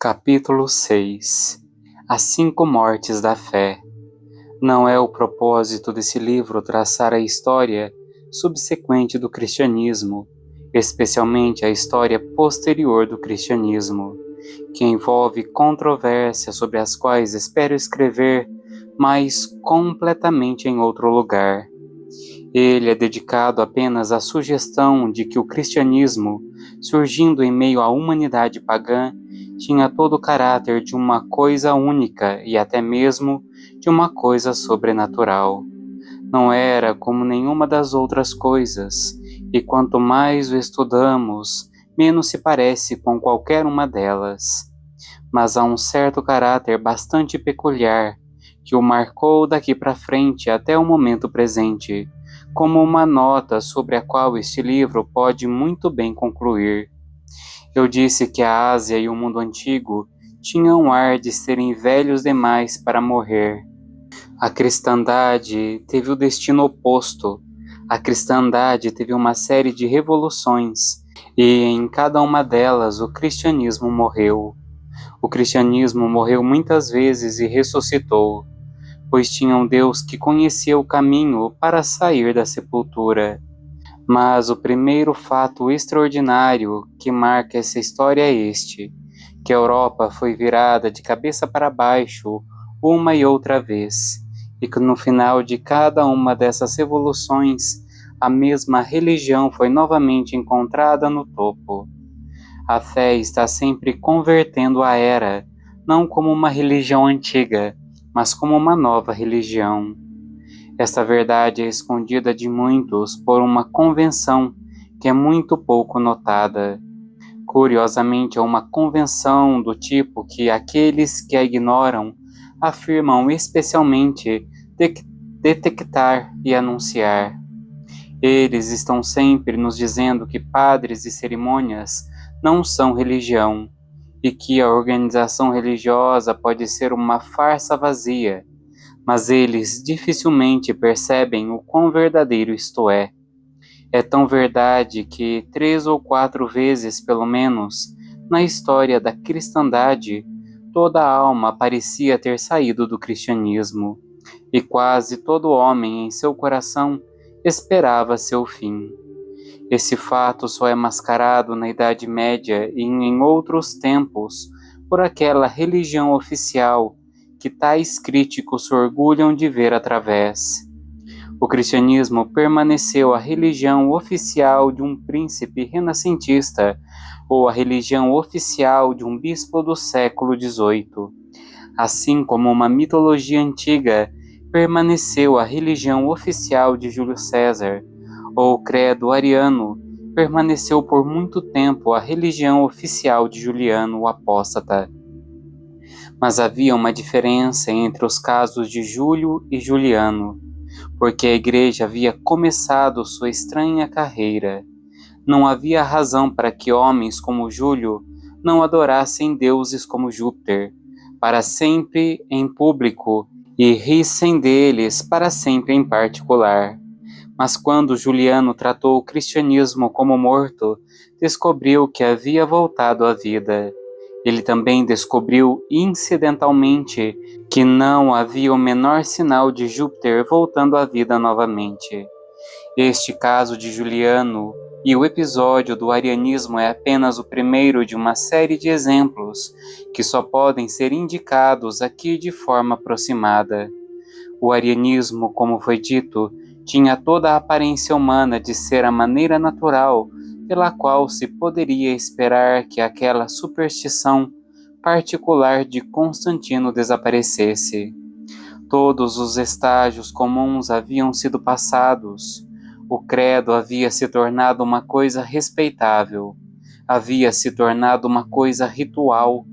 Capítulo 6. As 5 mortes da fé. Não é o propósito desse livro traçar a história subsequente do cristianismo, especialmente a história posterior do cristianismo, que envolve controvérsias sobre as quais espero escrever, mas completamente em outro lugar. Ele é dedicado apenas à sugestão de que o cristianismo, surgindo em meio à humanidade pagã, tinha todo o caráter de uma coisa única e até mesmo de uma coisa sobrenatural. Não era como nenhuma das outras coisas, e quanto mais o estudamos, menos se parece com qualquer uma delas. Mas há um certo caráter bastante peculiar que o marcou daqui para frente até o momento presente, como uma nota sobre a qual este livro pode muito bem concluir. Eu disse que a Ásia e o mundo antigo tinham um ar de serem velhos demais para morrer. A cristandade teve o destino oposto. A cristandade teve uma série de revoluções, e em cada uma delas o cristianismo morreu. O cristianismo morreu muitas vezes e ressuscitou, pois tinha um Deus que conhecia o caminho para sair da sepultura. Mas o primeiro fato extraordinário que marca essa história é este, que a Europa foi virada de cabeça para baixo uma e outra vez, e que no final de cada uma dessas revoluções, a mesma religião foi novamente encontrada no topo. A fé está sempre convertendo a era, não como uma religião antiga, mas como uma nova religião. Esta verdade é escondida de muitos por uma convenção que é muito pouco notada. Curiosamente, é uma convenção do tipo que aqueles que a ignoram afirmam especialmente detectar e anunciar. Eles estão sempre nos dizendo que padres e cerimônias não são religião, e que a organização religiosa pode ser uma farsa vazia, mas eles dificilmente percebem o quão verdadeiro isto é. É tão verdade que 3 ou 4 vezes, pelo menos, na história da cristandade, toda a alma parecia ter saído do cristianismo, e quase todo homem em seu coração esperava seu fim. Esse fato só é mascarado na Idade Média e em outros tempos por aquela religião oficial que tais críticos se orgulham de ver através. O cristianismo permaneceu a religião oficial de um príncipe renascentista ou a religião oficial de um bispo do século XVIII, assim como uma mitologia antiga permaneceu a religião oficial de Júlio César, ou o credo ariano permaneceu por muito tempo a religião oficial de Juliano o Apóstata. Mas havia uma diferença entre os casos de Júlio e Juliano, porque a igreja havia começado sua estranha carreira. Não havia razão para que homens como Júlio não adorassem deuses como Júpiter, para sempre em público, e rissem deles para sempre em particular. Mas quando Juliano tratou o cristianismo como morto, descobriu que havia voltado à vida. Ele também descobriu incidentalmente que não havia o menor sinal de Júpiter voltando à vida novamente. Este caso de Juliano e o episódio do arianismo é apenas o primeiro de uma série de exemplos que só podem ser indicados aqui de forma aproximada. O arianismo, como foi dito, tinha toda a aparência humana de ser a maneira natural pela qual se poderia esperar que aquela superstição particular de Constantino desaparecesse. Todos os estágios comuns haviam sido passados. O credo havia se tornado uma coisa respeitável, havia se tornado uma coisa ritual,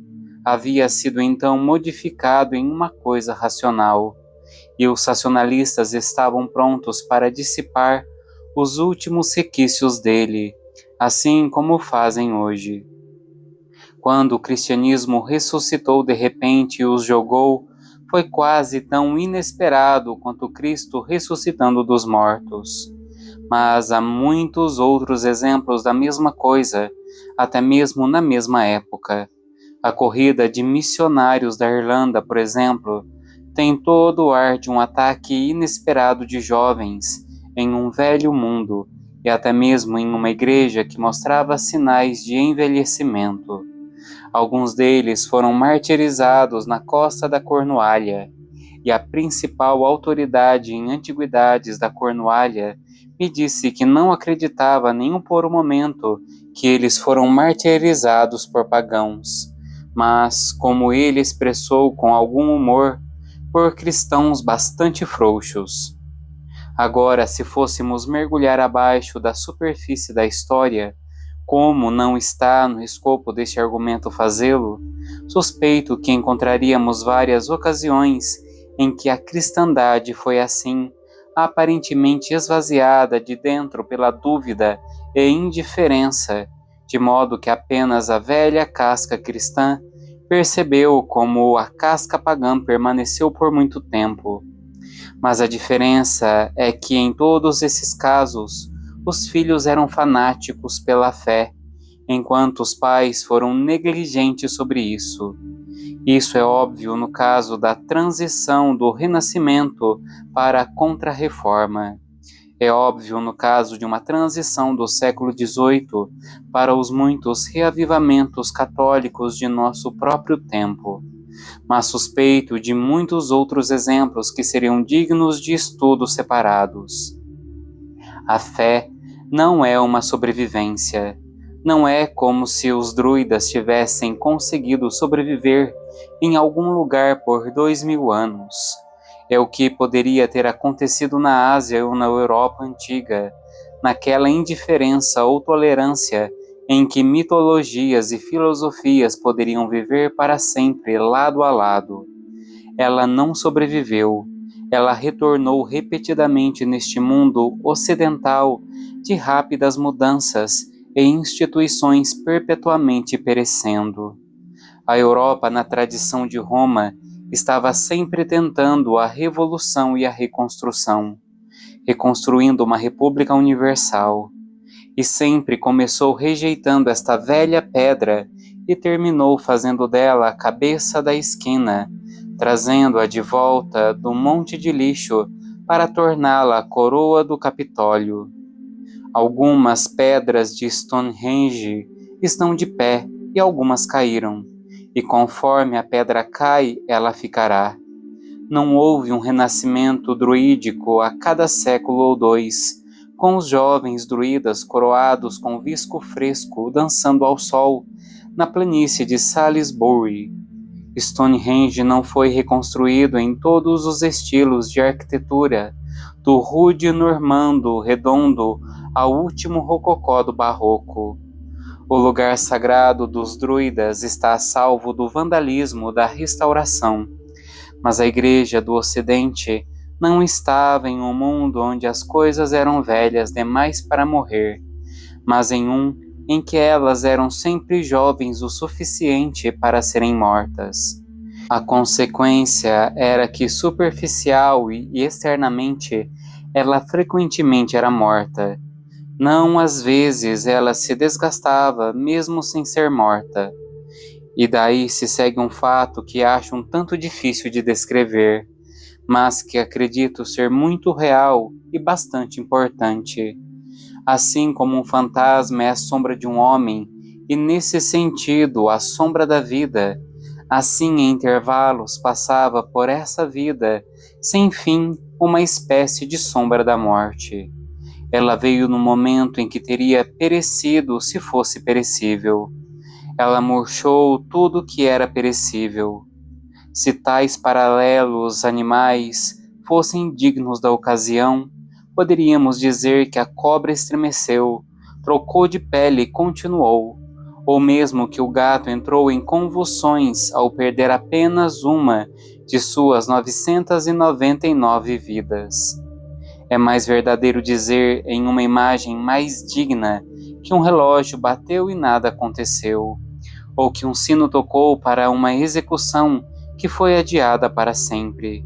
havia sido então modificado em uma coisa racional, e os racionalistas estavam prontos para dissipar os últimos requisitos dele, assim como fazem hoje. Quando o cristianismo ressuscitou de repente e os jogou, foi quase tão inesperado quanto Cristo ressuscitando dos mortos. Mas há muitos outros exemplos da mesma coisa, até mesmo na mesma época. A corrida de missionários da Irlanda, por exemplo, tem todo o ar de um ataque inesperado de jovens em um velho mundo e até mesmo em uma igreja que mostrava sinais de envelhecimento. Alguns deles foram martirizados na costa da Cornualha, e a principal autoridade em antiguidades da Cornualha me disse que não acreditava nem por um momento que eles foram martirizados por pagãos, mas, como ele expressou com algum humor, por cristãos bastante frouxos. Agora, se fôssemos mergulhar abaixo da superfície da história, como não está no escopo deste argumento fazê-lo, suspeito que encontraríamos várias ocasiões em que a cristandade foi assim, aparentemente esvaziada de dentro pela dúvida e indiferença, de modo que apenas a velha casca cristã percebeu como a casca pagã permaneceu por muito tempo. Mas a diferença é que em todos esses casos, os filhos eram fanáticos pela fé, enquanto os pais foram negligentes sobre isso. Isso é óbvio no caso da transição do Renascimento para a Contra-Reforma. É óbvio no caso de uma transição do século XVIII para os muitos reavivamentos católicos de nosso próprio tempo. Mas suspeito de muitos outros exemplos que seriam dignos de estudos separados. A fé não é uma sobrevivência. Não é como se os druidas tivessem conseguido sobreviver em algum lugar por 2000 anos. É o que poderia ter acontecido na Ásia ou na Europa antiga, naquela indiferença ou tolerância em que mitologias e filosofias poderiam viver para sempre lado a lado. Ela não sobreviveu. Ela retornou repetidamente neste mundo ocidental de rápidas mudanças e instituições perpetuamente perecendo. A Europa, na tradição de Roma, estava sempre tentando a revolução e a reconstrução, reconstruindo uma república universal, e sempre começou rejeitando esta velha pedra e terminou fazendo dela a cabeça da esquina, trazendo-a de volta do monte de lixo para torná-la a coroa do Capitólio. Algumas pedras de Stonehenge estão de pé e algumas caíram, e conforme a pedra cai, ela ficará. Não houve um renascimento druídico a cada século ou dois, com os jovens druidas coroados com visco fresco dançando ao sol na planície de Salisbury. Stonehenge não foi reconstruído em todos os estilos de arquitetura, do rude normando redondo ao último rococó do barroco. O lugar sagrado dos druidas está a salvo do vandalismo da restauração, mas a Igreja do Ocidente não estava em um mundo onde as coisas eram velhas demais para morrer, mas em um em que elas eram sempre jovens o suficiente para serem mortas. A consequência era que superficial e externamente ela frequentemente era morta. Não às vezes ela se desgastava mesmo sem ser morta. E daí se segue um fato que acho um tanto difícil de descrever, mas que acredito ser muito real e bastante importante. Assim como um fantasma é a sombra de um homem, e nesse sentido a sombra da vida, assim em intervalos passava por essa vida, sem fim, uma espécie de sombra da morte. Ela veio no momento em que teria perecido se fosse perecível. Ela murchou tudo que era perecível. Se tais paralelos animais fossem dignos da ocasião, poderíamos dizer que a cobra estremeceu, trocou de pele e continuou, ou mesmo que o gato entrou em convulsões ao perder apenas uma de suas 999 vidas. É mais verdadeiro dizer em uma imagem mais digna que um relógio bateu e nada aconteceu, ou que um sino tocou para uma execução que foi adiada para sempre.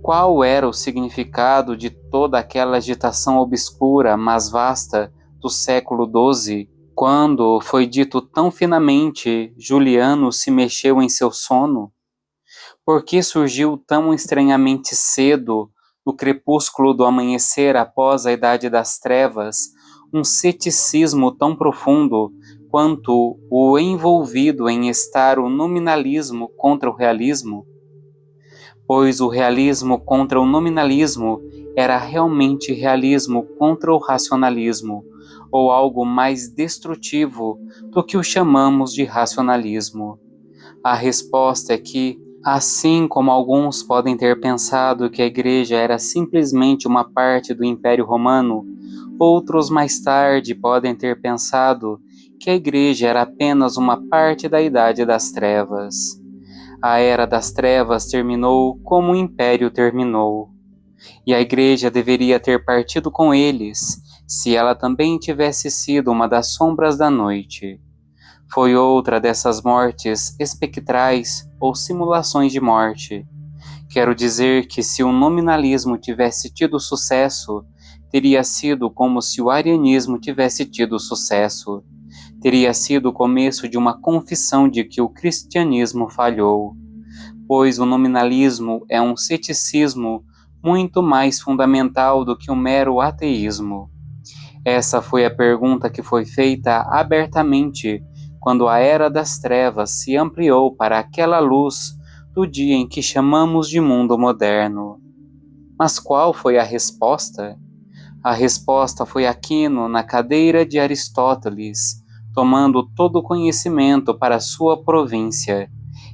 Qual era o significado de toda aquela agitação obscura, mas vasta, do século XII? Quando foi dito tão finamente, Juliano se mexeu em seu sono. Por que surgiu tão estranhamente cedo, no crepúsculo do amanhecer após a Idade das Trevas, um ceticismo tão profundo quanto o envolvido em estar o nominalismo contra o realismo? Pois o realismo contra o nominalismo era realmente realismo contra o racionalismo, ou algo mais destrutivo do que o chamamos de racionalismo. A resposta é que, assim como alguns podem ter pensado que a Igreja era simplesmente uma parte do Império Romano, outros mais tarde podem ter pensado que a Igreja era apenas uma parte da Idade das Trevas. A Era das Trevas terminou como o Império terminou, e a Igreja deveria ter partido com eles, se ela também tivesse sido uma das sombras da noite. Foi outra dessas mortes espectrais ou simulações de morte. Quero dizer que se o nominalismo tivesse tido sucesso, teria sido como se o arianismo tivesse tido sucesso. Teria sido o começo de uma confissão de que o cristianismo falhou, pois o nominalismo é um ceticismo muito mais fundamental do que um mero ateísmo. Essa foi a pergunta que foi feita abertamente quando a Era das Trevas se ampliou para aquela luz do dia em que chamamos de mundo moderno. Mas qual foi a resposta? A resposta foi Aquino na cadeira de Aristóteles, tomando todo o conhecimento para sua província,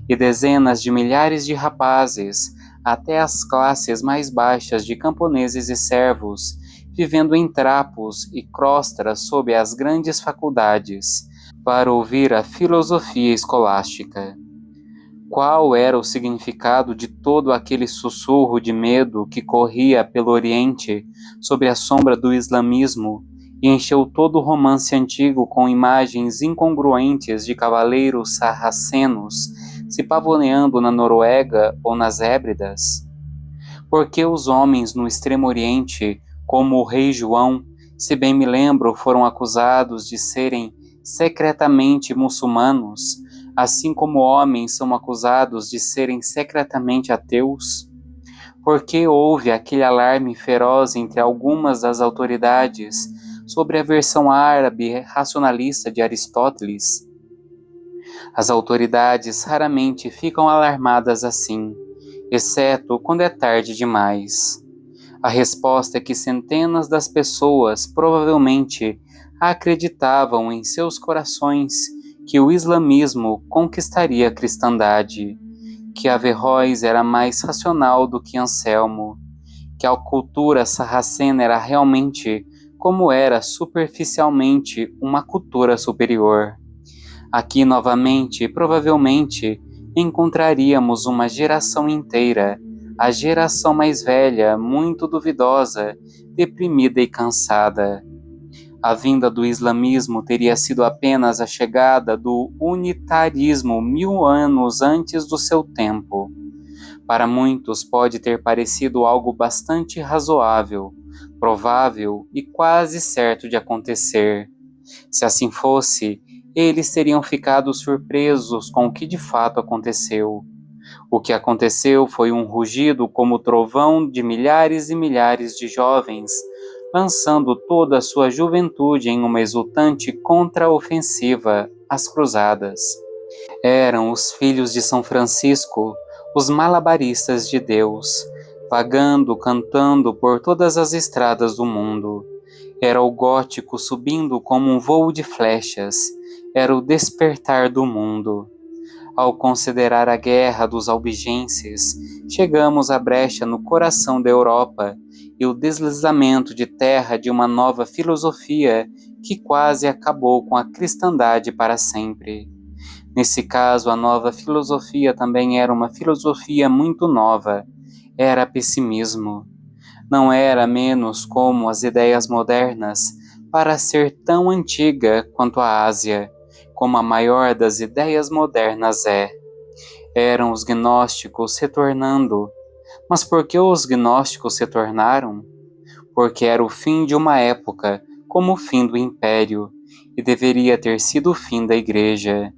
e dezenas de milhares de rapazes, até as classes mais baixas de camponeses e servos, vivendo em trapos e crostras sob as grandes faculdades, para ouvir a filosofia escolástica. Qual era o significado de todo aquele sussurro de medo que corria pelo Oriente sob a sombra do islamismo e encheu todo o romance antigo com imagens incongruentes de cavaleiros sarracenos se pavoneando na Noruega ou nas Hébridas? Por que os homens no Extremo Oriente, como o rei João, se bem me lembro, foram acusados de serem secretamente muçulmanos, assim como homens são acusados de serem secretamente ateus? Por que houve aquele alarme feroz entre algumas das autoridades sobre a versão árabe racionalista de Aristóteles? As autoridades raramente ficam alarmadas assim, exceto quando é tarde demais. A resposta é que centenas das pessoas provavelmente acreditavam em seus corações que o islamismo conquistaria a cristandade, que Averroes era mais racional do que Anselmo, que a cultura sarracena era realmente, como era superficialmente, uma cultura superior. Aqui novamente, provavelmente, encontraríamos uma geração inteira, a geração mais velha, muito duvidosa, deprimida e cansada. A vinda do islamismo teria sido apenas a chegada do unitarismo 1000 anos antes do seu tempo. Para muitos pode ter parecido algo bastante razoável, provável e quase certo de acontecer. Se assim fosse, eles teriam ficado surpresos com o que de fato aconteceu. O que aconteceu foi um rugido como trovão de milhares e milhares de jovens, lançando toda a sua juventude em uma exultante contra-ofensiva às cruzadas. Eram os filhos de São Francisco, os malabaristas de Deus, vagando, cantando por todas as estradas do mundo. Era o gótico subindo como um vôo de flechas, era o despertar do mundo. Ao considerar a guerra dos albigenses, chegamos à brecha no coração da Europa e o deslizamento de terra de uma nova filosofia que quase acabou com a cristandade para sempre. Nesse caso, a nova filosofia também era uma filosofia muito nova, era pessimismo. Não era menos como as ideias modernas, para ser tão antiga quanto a Ásia, como a maior das ideias modernas é. Eram os gnósticos retornando. Mas por que os gnósticos retornaram? Porque era o fim de uma época, como o fim do império, e deveria ter sido o fim da Igreja.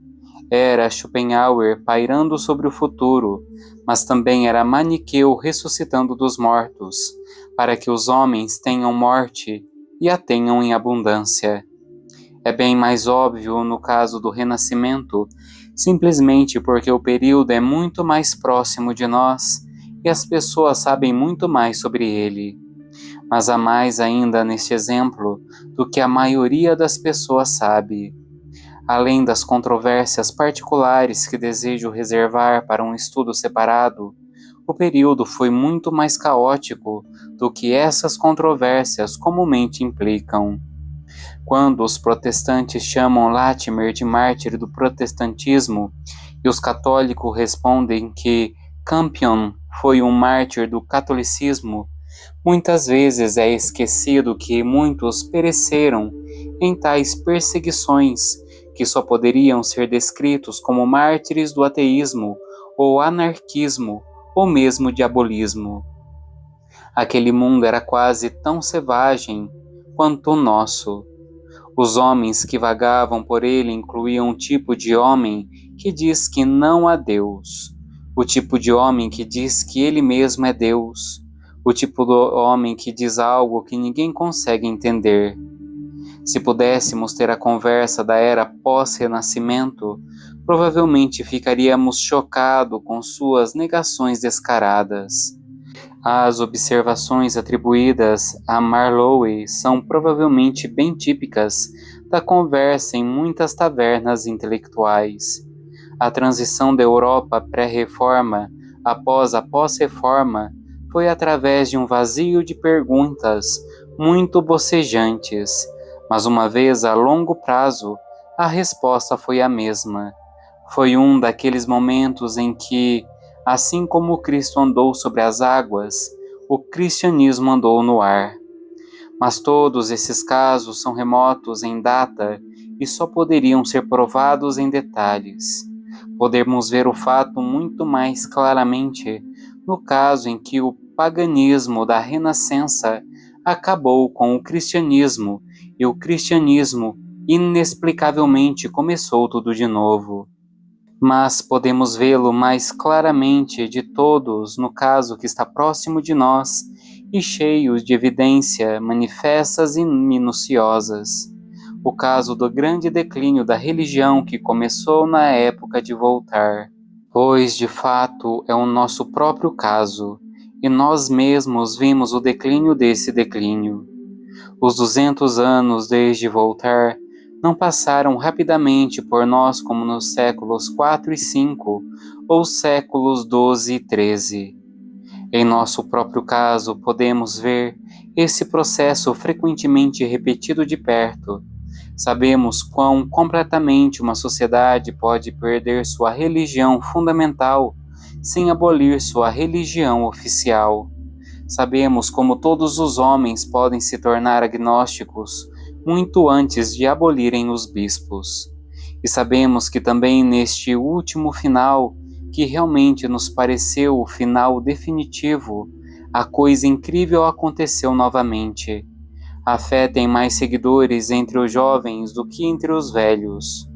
Era Schopenhauer pairando sobre o futuro, mas também era Maniqueu ressuscitando dos mortos, para que os homens tenham morte e a tenham em abundância. É bem mais óbvio no caso do Renascimento, simplesmente porque o período é muito mais próximo de nós e as pessoas sabem muito mais sobre ele. Mas há mais ainda neste exemplo do que a maioria das pessoas sabe. Além das controvérsias particulares que desejo reservar para um estudo separado, o período foi muito mais caótico do que essas controvérsias comumente implicam. Quando os protestantes chamam Latimer de mártir do protestantismo e os católicos respondem que Campion foi um mártir do catolicismo, muitas vezes é esquecido que muitos pereceram em tais perseguições que só poderiam ser descritos como mártires do ateísmo ou anarquismo ou mesmo diabolismo. Aquele mundo era quase tão selvagem quanto o nosso. Os homens que vagavam por ele incluíam um tipo de homem que diz que não há Deus, o tipo de homem que diz que ele mesmo é Deus, o tipo de homem que diz algo que ninguém consegue entender. Se pudéssemos ter a conversa da era pós-renascimento, provavelmente ficaríamos chocados com suas negações descaradas. As observações atribuídas a Marlowe são provavelmente bem típicas da conversa em muitas tavernas intelectuais. A transição da Europa pré-reforma após a pós-reforma foi através de um vazio de perguntas muito bocejantes, mas uma vez a longo prazo, a resposta foi a mesma. Foi um daqueles momentos em que, assim como Cristo andou sobre as águas, o cristianismo andou no ar. Mas todos esses casos são remotos em data e só poderiam ser provados em detalhes. Podemos ver o fato muito mais claramente no caso em que o paganismo da Renascença acabou com o cristianismo e o cristianismo inexplicavelmente começou tudo de novo. Mas podemos vê-lo mais claramente de todos no caso que está próximo de nós e cheio de evidência manifestas e minuciosas. O caso do grande declínio da religião que começou na época de Voltaire. Pois, de fato, é o nosso próprio caso, e nós mesmos vimos o declínio desse declínio. Os 200 anos desde Voltaire não passaram rapidamente por nós como nos séculos 4 e 5 ou séculos 12 e 13. Em nosso próprio caso, podemos ver esse processo frequentemente repetido de perto. Sabemos quão completamente uma sociedade pode perder sua religião fundamental sem abolir sua religião oficial. Sabemos como todos os homens podem se tornar agnósticos muito antes de abolirem os bispos. E sabemos que também neste último final, que realmente nos pareceu o final definitivo, a coisa incrível aconteceu novamente. A fé tem mais seguidores entre os jovens do que entre os velhos.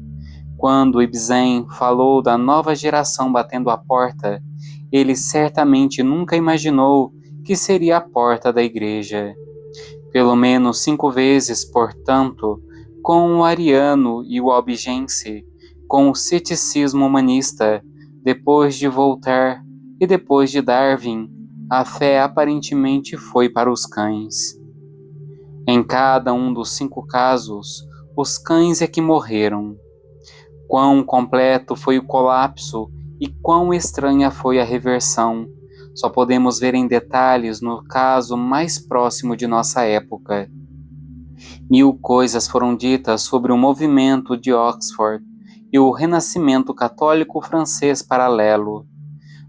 Quando Ibsen falou da nova geração batendo à porta, ele certamente nunca imaginou que seria a porta da igreja. Pelo menos 5 vezes, portanto, com o ariano e o albigense, com o ceticismo humanista, depois de Voltaire e depois de Darwin, a fé aparentemente foi para os cães. Em cada um dos 5 casos, os cães é que morreram. Quão completo foi o colapso e quão estranha foi a reversão, só podemos ver em detalhes no caso mais próximo de nossa época. 1000 coisas foram ditas sobre o movimento de Oxford e o renascimento católico francês paralelo,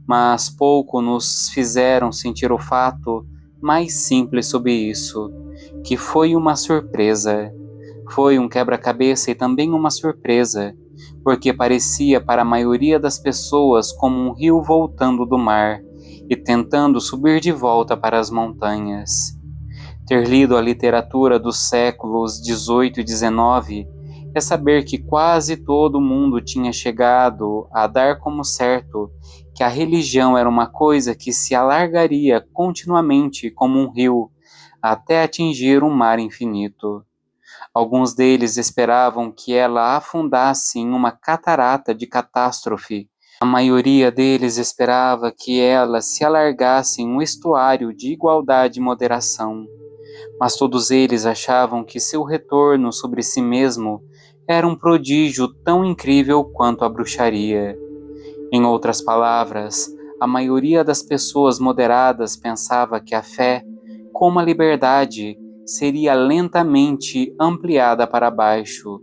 mas pouco nos fizeram sentir o fato mais simples sobre isso, que foi uma surpresa. Foi um quebra-cabeça e também uma surpresa, porque parecia para a maioria das pessoas como um rio voltando do mar e tentando subir de volta para as montanhas. Ter lido a literatura dos séculos XVIII e XIX é saber que quase todo mundo tinha chegado a dar como certo que a religião era uma coisa que se alargaria continuamente como um rio até atingir um mar infinito. Alguns deles esperavam que ela afundasse em uma catarata de catástrofe. A maioria deles esperava que ela se alargasse em um estuário de igualdade e moderação. Mas todos eles achavam que seu retorno sobre si mesmo era um prodígio tão incrível quanto a bruxaria. Em outras palavras, a maioria das pessoas moderadas pensava que a fé, como a liberdade, seria lentamente ampliada para baixo,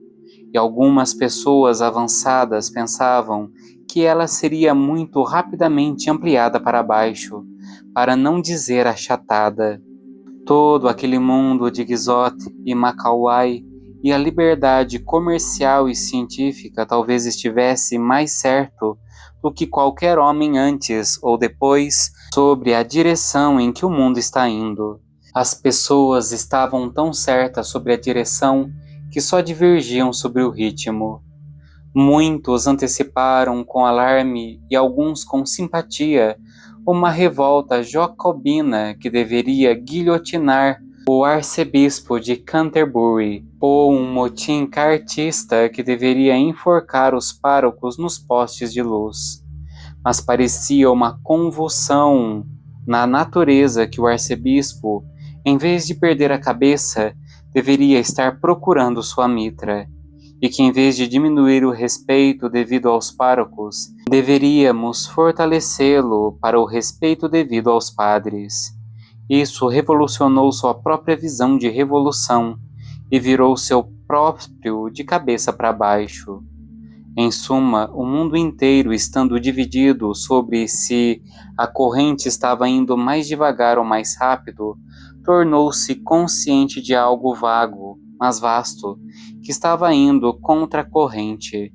e algumas pessoas avançadas pensavam que ela seria muito rapidamente ampliada para baixo, para não dizer achatada. Todo aquele mundo de Guizot e Macauai e a liberdade comercial e científica talvez estivesse mais certo do que qualquer homem antes ou depois sobre a direção em que o mundo está indo. As pessoas estavam tão certas sobre a direção que só divergiam sobre o ritmo. Muitos anteciparam com alarme e alguns com simpatia uma revolta jacobina que deveria guilhotinar o arcebispo de Canterbury, ou um motim cartista que deveria enforcar os párocos nos postes de luz. Mas parecia uma convulsão na natureza que o arcebispo, em vez de perder a cabeça, deveria estar procurando sua mitra, e que em vez de diminuir o respeito devido aos párocos, deveríamos fortalecê-lo para o respeito devido aos padres. Isso revolucionou sua própria visão de revolução e virou seu próprio de cabeça para baixo. Em suma, o mundo inteiro estando dividido sobre se a corrente estava indo mais devagar ou mais rápido, tornou-se consciente de algo vago, mas vasto, que estava indo contra a corrente.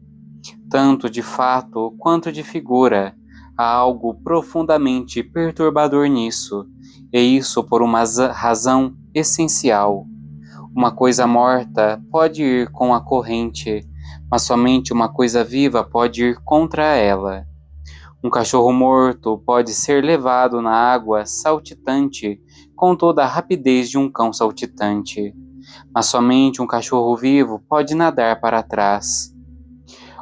Tanto de fato quanto de figura, há algo profundamente perturbador nisso, e isso por uma razão essencial. Uma coisa morta pode ir com a corrente, mas somente uma coisa viva pode ir contra ela. Um cachorro morto pode ser levado na água saltitante com toda a rapidez de um cão saltitante, mas somente um cachorro vivo pode nadar para trás.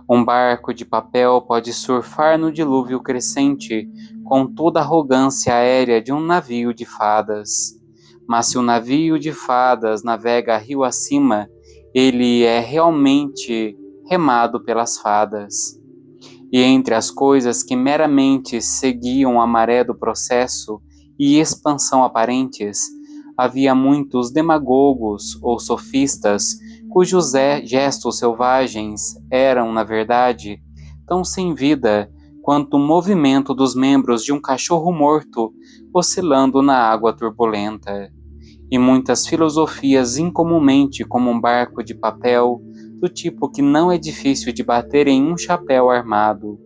Um barco de papel pode surfar no dilúvio crescente com toda a arrogância aérea de um navio de fadas. Mas se o navio de fadas navega rio acima, ele é realmente remado pelas fadas. E entre as coisas que meramente seguiam a maré do processo e expansão aparentes, havia muitos demagogos ou sofistas cujos gestos selvagens eram, na verdade, tão sem vida quanto o movimento dos membros de um cachorro morto oscilando na água turbulenta. E muitas filosofias incomumente como um barco de papel, do tipo que não é difícil de bater em um chapéu armado.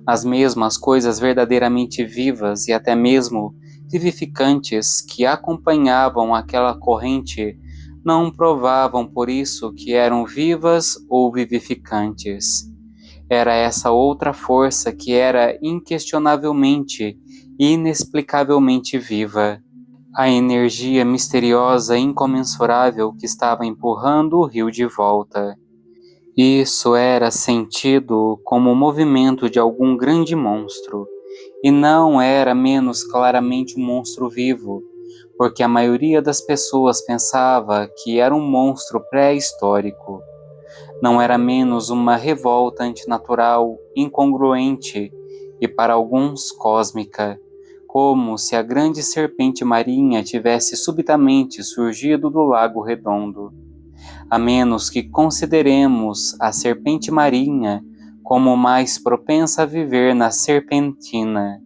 Mas mesmo as coisas verdadeiramente vivas e até mesmo vivificantes que acompanhavam aquela corrente não provavam por isso que eram vivas ou vivificantes. Era essa outra força que era inquestionavelmente e inexplicavelmente viva. A energia misteriosa e incomensurável que estava empurrando o rio de volta. Isso era sentido como o movimento de algum grande monstro, e não era menos claramente um monstro vivo, porque a maioria das pessoas pensava que era um monstro pré-histórico. Não era menos uma revolta antinatural, incongruente e para alguns cósmica, como se a grande serpente marinha tivesse subitamente surgido do lago redondo. A menos que consideremos a serpente marinha como mais propensa a viver na serpentina.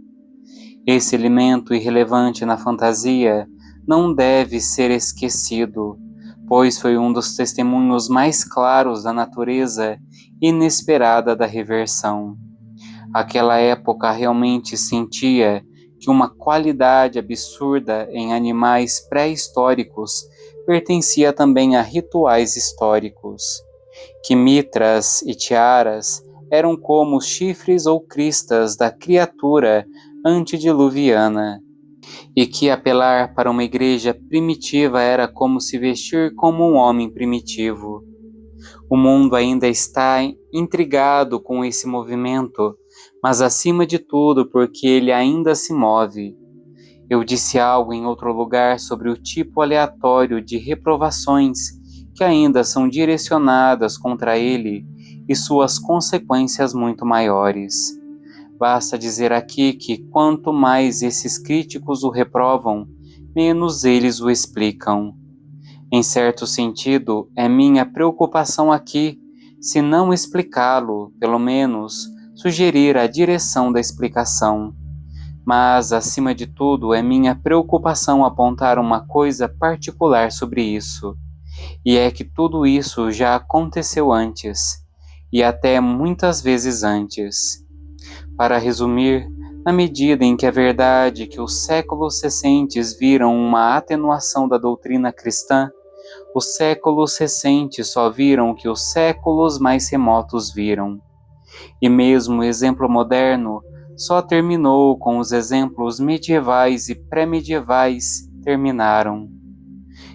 Esse elemento irrelevante na fantasia não deve ser esquecido, pois foi um dos testemunhos mais claros da natureza inesperada da reversão. Aquela época realmente sentia que uma qualidade absurda em animais pré-históricos pertencia também a rituais históricos. que mitras e tiaras eram como os chifres ou cristas da criatura antediluviana, e que apelar para uma igreja primitiva era como se vestir como um homem primitivo. O mundo ainda está intrigado com esse movimento, mas acima de tudo porque ele ainda se move. Eu disse algo em outro lugar sobre o tipo aleatório de reprovações que ainda são direcionadas contra ele e suas consequências muito maiores. Basta dizer aqui que quanto mais esses críticos o reprovam, menos eles o explicam. Em certo sentido, é minha preocupação aqui, se não explicá-lo, pelo menos sugerir a direção da explicação. Mas, acima de tudo, é minha preocupação apontar uma coisa particular sobre isso, e é que tudo isso já aconteceu antes, e até muitas vezes antes. Para resumir, na medida em que é verdade que os séculos recentes viram uma atenuação da doutrina cristã, os séculos recentes só viram o que os séculos mais remotos viram. E mesmo o exemplo moderno só terminou com os exemplos medievais e pré-medievais terminaram.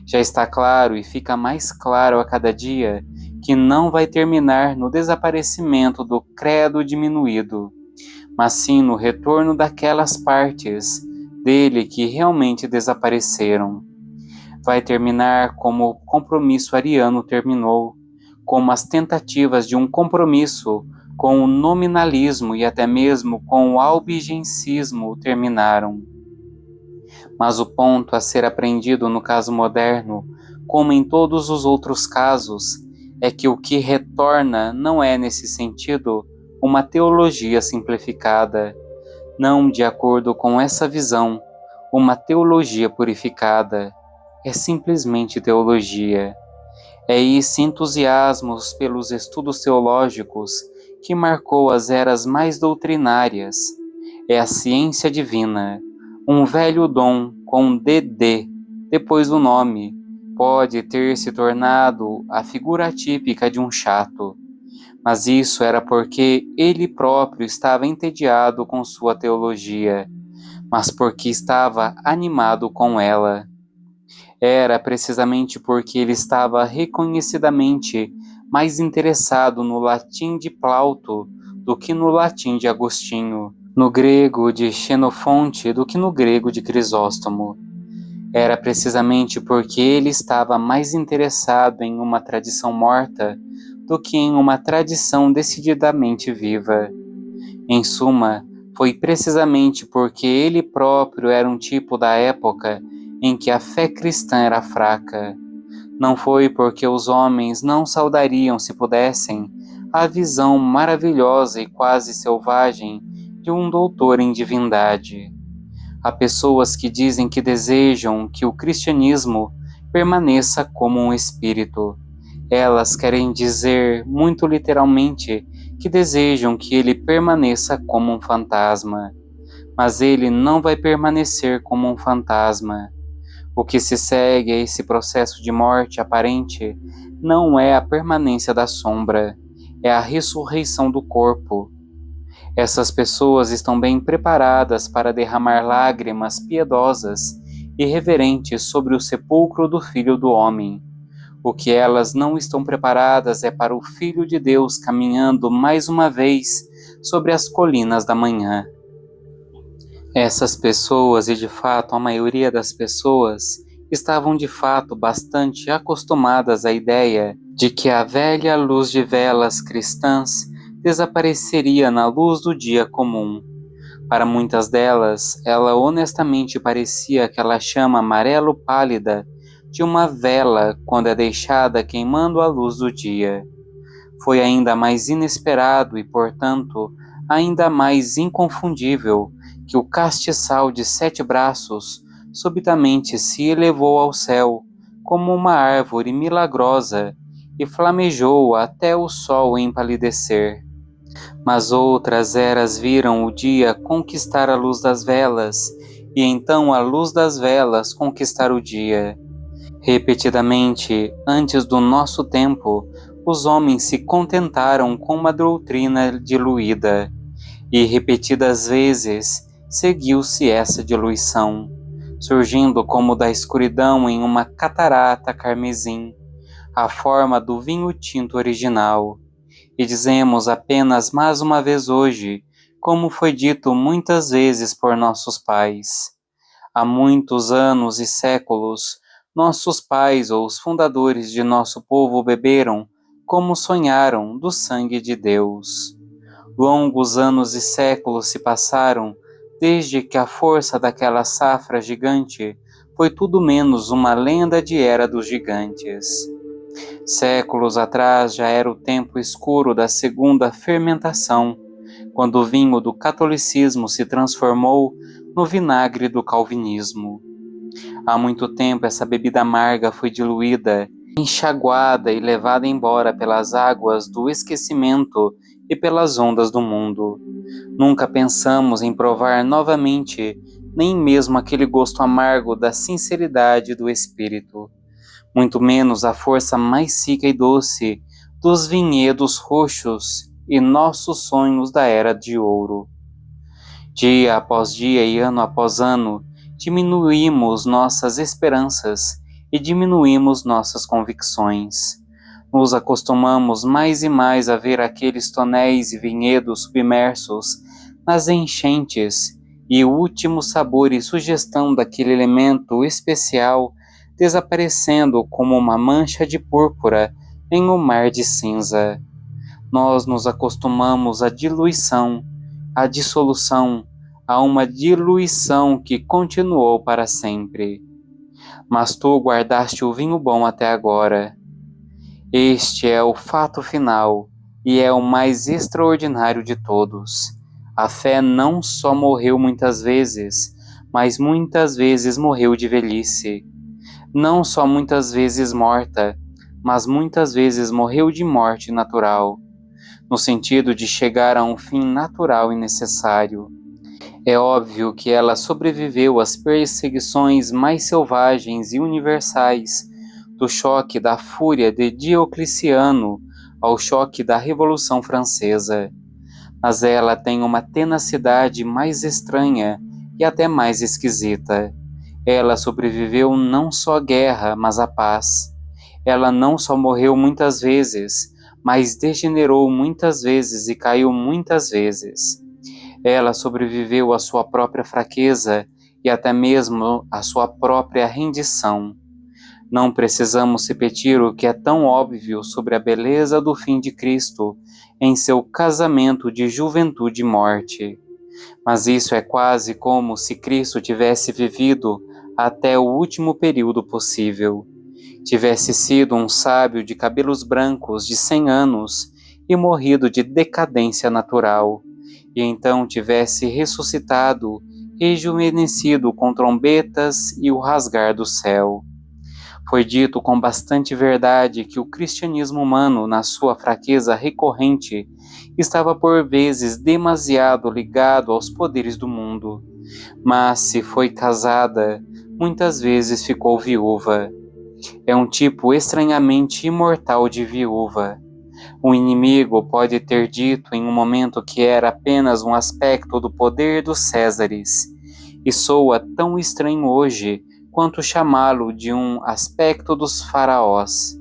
Já está claro e fica mais claro a cada dia que não vai terminar no desaparecimento do credo diminuído, mas sim no retorno daquelas partes dele que realmente desapareceram. Vai terminar como o compromisso ariano terminou, como as tentativas de um compromisso com o nominalismo e até mesmo com o albigencismo terminaram. Mas o ponto a ser aprendido no caso moderno, como em todos os outros casos, é que o que retorna não é, nesse sentido, uma teologia simplificada, não de acordo com essa visão, uma teologia purificada. É simplesmente teologia. É esse entusiasmo pelos estudos teológicos que marcou as eras mais doutrinárias. É a ciência divina, um velho dom com DD depois do nome, pode ter se tornado a figura típica de um chato. Mas isso era porque ele próprio estava entediado com sua teologia, mas porque estava animado com ela. Era precisamente porque ele estava reconhecidamente mais interessado no latim de Plauto do que no latim de Agostinho, no grego de Xenofonte do que no grego de Crisóstomo. Era precisamente porque ele estava mais interessado em uma tradição morta do que em uma tradição decididamente viva. Em suma, foi precisamente porque ele próprio era um tipo da época em que a fé cristã era fraca. Não foi porque os homens não saudariam, se pudessem, a visão maravilhosa e quase selvagem de um doutor em divindade. Há pessoas que dizem que desejam que o cristianismo permaneça como um espírito. Elas querem dizer, muito literalmente, que desejam que ele permaneça como um fantasma. Mas ele não vai permanecer como um fantasma. O que se segue a esse processo de morte aparente não é a permanência da sombra, é a ressurreição do corpo. Essas pessoas estão bem preparadas para derramar lágrimas piedosas e reverentes sobre o sepulcro do Filho do Homem. O que elas não estão preparadas é para o Filho de Deus caminhando mais uma vez sobre as colinas da manhã. Essas pessoas, e de fato a maioria das pessoas, estavam de fato bastante acostumadas à ideia de que a velha luz de velas cristãs desapareceria na luz do dia comum. Para muitas delas, ela honestamente parecia aquela chama amarelo pálida de uma vela quando é deixada queimando à luz do dia. Foi ainda mais inesperado e, portanto, ainda mais inconfundível que o castiçal de 7 braços subitamente se elevou ao céu como uma árvore milagrosa e flamejou até o sol empalidecer. Mas outras eras viram o dia conquistar a luz das velas, e então a luz das velas conquistar o dia. Repetidamente, antes do nosso tempo, os homens se contentaram com uma doutrina diluída, e repetidas vezes seguiu-se essa diluição, surgindo como da escuridão em uma catarata carmesim, a forma do vinho tinto original. E dizemos apenas mais uma vez hoje, como foi dito muitas vezes por nossos pais. Há muitos anos e séculos, nossos pais ou os fundadores de nosso povo beberam, como sonharam, do sangue de Deus. Longos anos e séculos se passaram desde que a força daquela safra gigante foi tudo menos uma lenda de era dos gigantes. Séculos atrás já era o tempo escuro da segunda fermentação, quando o vinho do catolicismo se transformou no vinagre do calvinismo. Há muito tempo essa bebida amarga foi diluída, enxaguada e levada embora pelas águas do esquecimento e pelas ondas do mundo. Nunca pensamos em provar novamente, nem mesmo aquele gosto amargo da sinceridade do espírito, muito menos a força mais seca e doce dos vinhedos roxos e nossos sonhos da era de ouro. Dia após dia e ano após ano, diminuímos nossas esperanças e diminuímos nossas convicções. Nos acostumamos mais e mais a ver aqueles tonéis e vinhedos submersos nas enchentes e o último sabor e sugestão daquele elemento especial desaparecendo como uma mancha de púrpura em um mar de cinza. Nós nos acostumamos à diluição, à dissolução, a uma diluição que continuou para sempre. Mas tu guardaste o vinho bom até agora. Este é o fato final e é o mais extraordinário de todos. A fé não só morreu muitas vezes, mas muitas vezes morreu de velhice. Não só muitas vezes morta, mas muitas vezes morreu de morte natural, no sentido de chegar a um fim natural e necessário. É óbvio que ela sobreviveu às perseguições mais selvagens e universais, do choque da fúria de Diocleciano ao choque da Revolução Francesa. Mas ela tem uma tenacidade mais estranha e até mais esquisita. Ela sobreviveu não só à guerra, mas à paz. Ela não só morreu muitas vezes, mas degenerou muitas vezes e caiu muitas vezes. Ela sobreviveu à sua própria fraqueza e até mesmo à sua própria rendição. Não precisamos repetir o que é tão óbvio sobre a beleza do fim de Cristo em seu casamento de juventude e morte. Mas isso é quase como se Cristo tivesse vivido até o último período possível. Tivesse sido um sábio de cabelos brancos de 100 anos e morrido de decadência natural, e então tivesse ressuscitado, rejuvenescido com trombetas e o rasgar do céu. Foi dito com bastante verdade que o cristianismo humano, na sua fraqueza recorrente, estava por vezes demasiado ligado aos poderes do mundo, mas se foi casada, muitas vezes ficou viúva. É um tipo estranhamente imortal de viúva. O inimigo pode ter dito em um momento que era apenas um aspecto do poder dos Césares, e soa tão estranho hoje quanto chamá-lo de um aspecto dos faraós.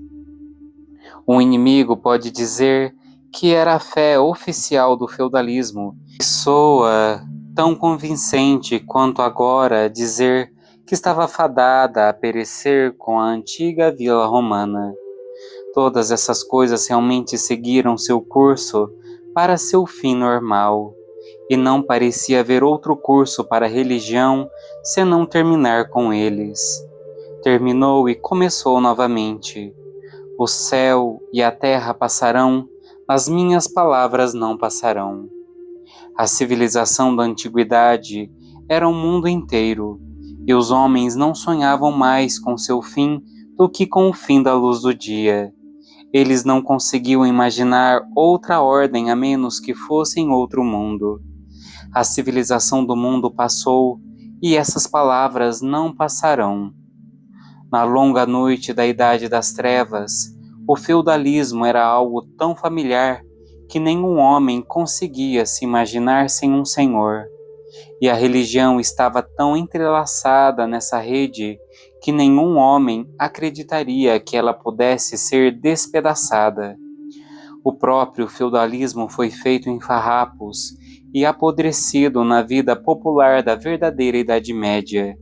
O inimigo pode dizer que era a fé oficial do feudalismo, e soa tão convincente quanto agora dizer que estava fadada a perecer com a antiga vila romana. Todas essas coisas realmente seguiram seu curso para seu fim normal, e não parecia haver outro curso para a religião senão terminar com eles. Terminou e começou novamente. O céu e a terra passarão, mas minhas palavras não passarão. A civilização da antiguidade era o mundo inteiro, e os homens não sonhavam mais com seu fim do que com o fim da luz do dia. Eles não conseguiam imaginar outra ordem a menos que fosse em outro mundo. A civilização do mundo passou, e essas palavras não passarão. Na longa noite da Idade das Trevas, O feudalismo era algo tão familiar que nenhum homem conseguia se imaginar sem um senhor, e a religião estava tão entrelaçada nessa rede que nenhum homem acreditaria que ela pudesse ser despedaçada. O próprio feudalismo foi feito em farrapos e apodrecido na vida popular da verdadeira Idade Média.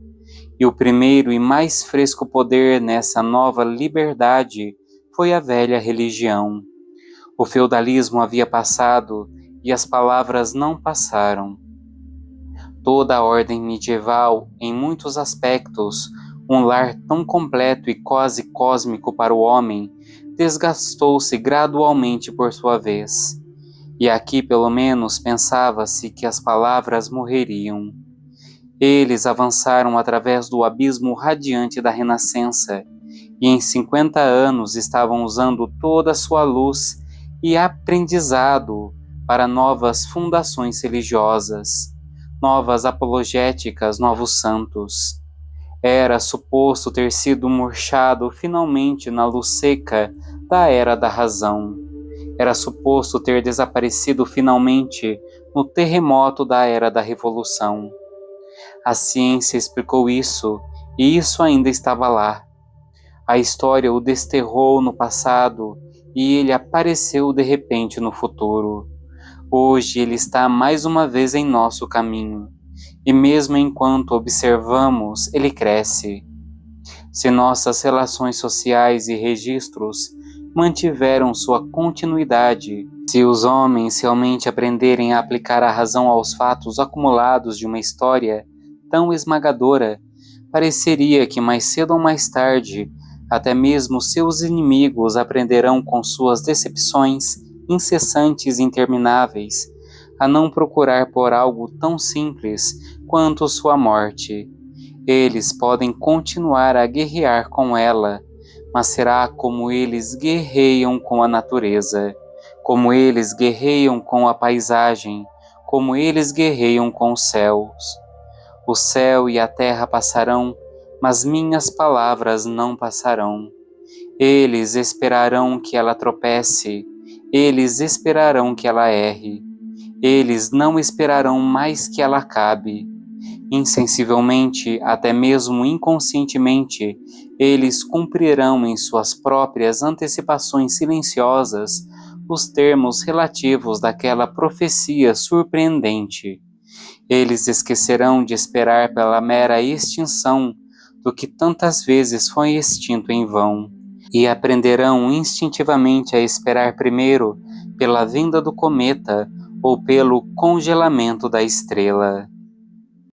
E o primeiro e mais fresco poder nessa nova liberdade foi a velha religião. O feudalismo havia passado e as palavras não passaram. Toda a ordem medieval, em muitos aspectos, um lar tão completo e quase cósmico para o homem, desgastou-se gradualmente por sua vez. E aqui, pelo menos, pensava-se que as palavras morreriam. Eles avançaram através do abismo radiante da Renascença, e em 50 anos estavam usando toda a sua luz e aprendizado para novas fundações religiosas, novas apologéticas, novos santos. Era suposto ter sido murchado finalmente na luz seca da era da razão. Era suposto ter desaparecido finalmente no terremoto da era da revolução. A ciência explicou isso, e isso ainda estava lá. A história o desterrou no passado, e ele apareceu de repente no futuro. Hoje ele está mais uma vez em nosso caminho, e mesmo enquanto observamos, ele cresce. Se nossas relações sociais e registros mantiveram sua continuidade, se os homens realmente aprenderem a aplicar a razão aos fatos acumulados de uma história tão esmagadora, pareceria que mais cedo ou mais tarde, até mesmo seus inimigos aprenderão com suas decepções incessantes e intermináveis a não procurar por algo tão simples quanto sua morte. Eles podem continuar a guerrear com ela, mas será como eles guerreiam com a natureza, como eles guerreiam com a paisagem, como eles guerreiam com os céus. O céu e a terra passarão, mas minhas palavras não passarão. Eles esperarão que ela tropece, eles esperarão que ela erre. Eles não esperarão mais que ela acabe. Insensivelmente, até mesmo inconscientemente, eles cumprirão em suas próprias antecipações silenciosas os termos relativos daquela profecia surpreendente. Eles esquecerão de esperar pela mera extinção do que tantas vezes foi extinto em vão, e aprenderão instintivamente a esperar primeiro pela vinda do cometa ou pelo congelamento da estrela.